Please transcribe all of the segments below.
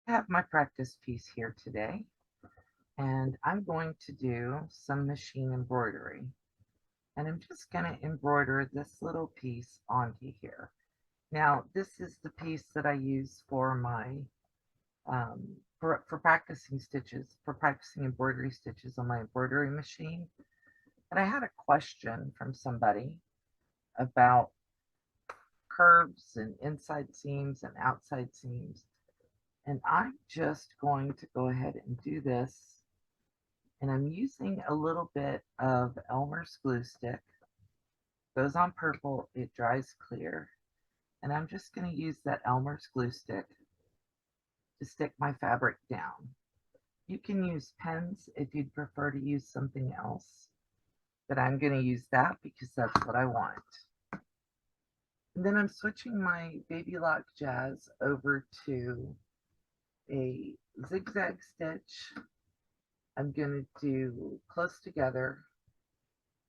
I have my practice piece here today, and I'm going to do some machine embroidery. And I'm just going to embroider this little piece onto here. Now, this is the piece that I use for my for practicing stitches, for practicing embroidery stitches on my embroidery machine. And I had a question from somebody about curves and inside seams and outside seams. And I'm just going to go ahead and do this. And I'm using a little bit of Elmer's glue stick. Goes on purple, it dries clear. And I'm just going to use that Elmer's glue stick to stick my fabric down. You can use pens if you'd prefer to use something else, but I'm going to use that because that's what I want. And then I'm switching my Baby Lock Jazz over to a zigzag stitch. I'm going to do close together,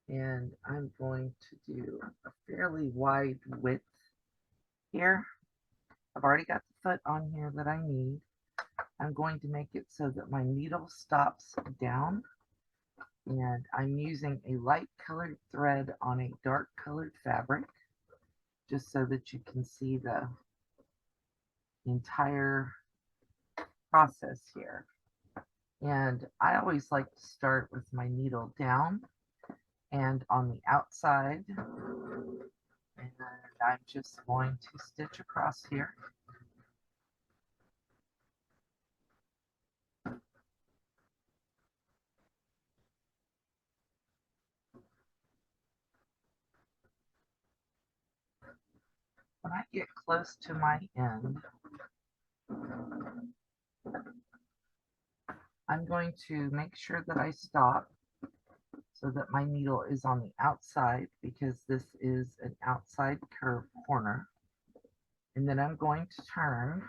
and I'm going to do a fairly wide width here. I've already got the foot on here that I need. I'm going to make it so that my needle stops down, and I'm using a light colored thread on a dark colored fabric just so that you can see the entire process here. And I always like to start with my needle down and on the outside, and I'm just going to stitch across here. When I get close to my end, I'm going to make sure that I stop so that my needle is on the outside because this is an outside curve corner. And then I'm going to turn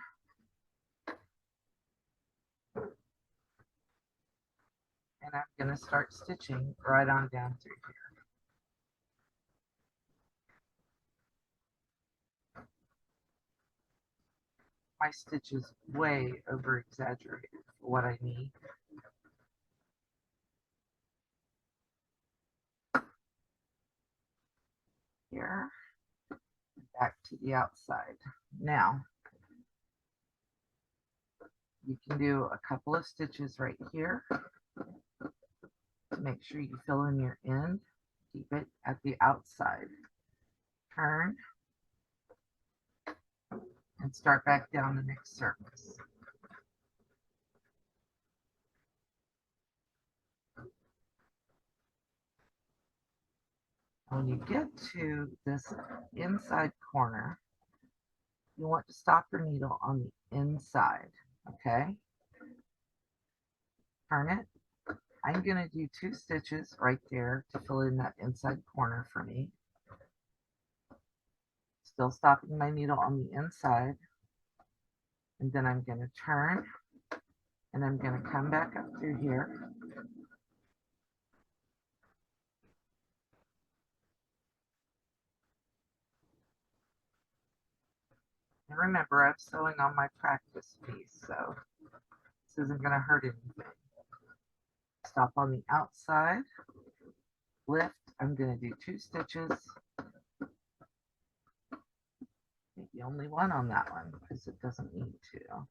and I'm going to start stitching right on down through here. My stitch is way over exaggerated for what I need. Here, back to the outside. Now, you can do a couple of stitches right here to make sure you fill in your end. Keep it at the outside. Turn and start back down the next surface. When you get to this inside corner, you want to stop your needle on the inside, okay? Turn it. I'm going to do 2 stitches right there to fill in that inside corner for me. Still stopping my needle on the inside. And then I'm going to turn and I'm going to come back up through here. And remember, I'm sewing on my practice piece, so this isn't going to hurt anything. Stop on the outside, lift. I'm going to do 2 stitches. Maybe only one on that one because it doesn't need to.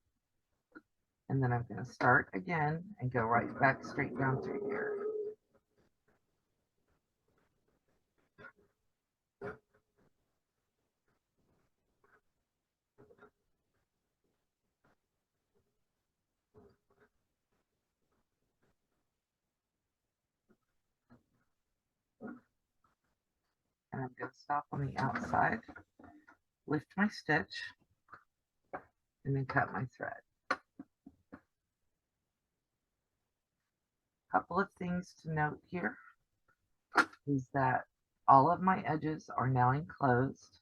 And then I'm going to start again and go right back straight down through here. And I'm going to stop on the outside, lift my stitch, and then cut my thread. Couple of things to note here is that all of my edges are now enclosed.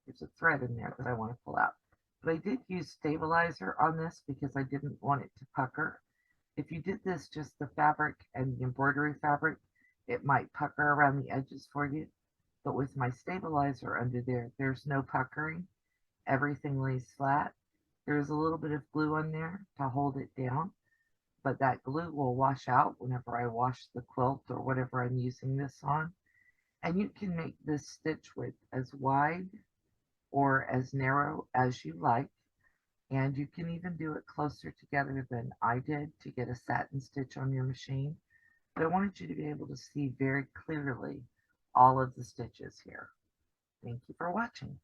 There's a thread in there that I want to pull out. But I did use stabilizer on this because I didn't want it to pucker. If you did this just the fabric and the embroidery fabric, it might pucker around the edges for you. But with my stabilizer under there, there's no puckering. Everything lays flat. There's a little bit of glue on there to hold it down, but that glue will wash out whenever I wash the quilt or whatever I'm using this on. And you can make this stitch width as wide or as narrow as you like. And you can even do it closer together than I did to get a satin stitch on your machine. But I wanted you to be able to see very clearly all of the stitches here. Thank you for watching.